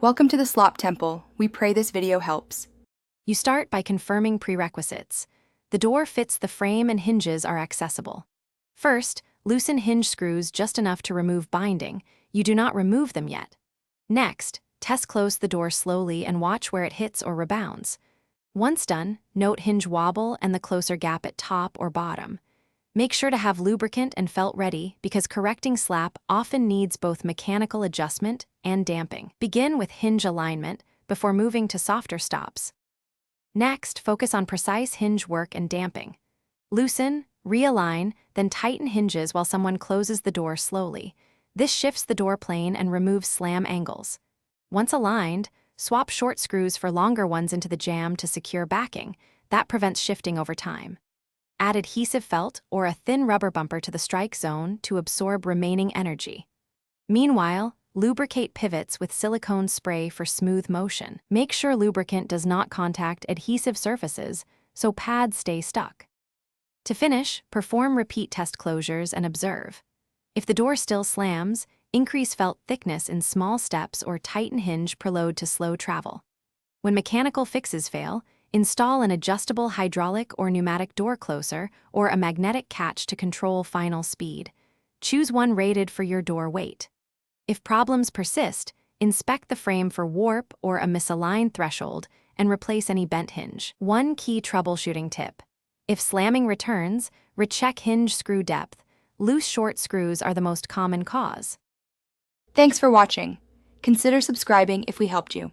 Welcome to the Slop Temple. We pray this video helps. You start by confirming prerequisites. The door fits the frame and hinges are accessible. First, loosen hinge screws just enough to remove binding. You do not remove them yet. Next, test close the door slowly and watch where it hits or rebounds. Once done, note hinge wobble and the closer gap at top or bottom. Make sure to have lubricant and felt ready because correcting slap often needs both mechanical adjustment and damping. Begin with hinge alignment before moving to softer stops. Next, focus on precise hinge work and damping. Loosen, realign, then tighten hinges while someone closes the door slowly. This shifts the door plane and removes slam angles. Once aligned, swap short screws for longer ones into the jamb to secure backing. That prevents shifting over time. Add adhesive felt or a thin rubber bumper to the strike zone to absorb remaining energy. Meanwhile, lubricate pivots with silicone spray for smooth motion. Make sure lubricant does not contact adhesive surfaces, so pads stay stuck. To finish, perform repeat test closures and observe. If the door still slams, increase felt thickness in small steps or tighten hinge preload to slow travel. When mechanical fixes fail, install an adjustable hydraulic or pneumatic door closer or a magnetic catch to control final speed. Choose one rated for your door weight. If problems persist, inspect the frame for warp or a misaligned threshold and replace any bent hinge. One key troubleshooting tip. If slamming returns, recheck hinge screw depth. Loose short screws are the most common cause. Thanks for watching. Consider subscribing if we helped you.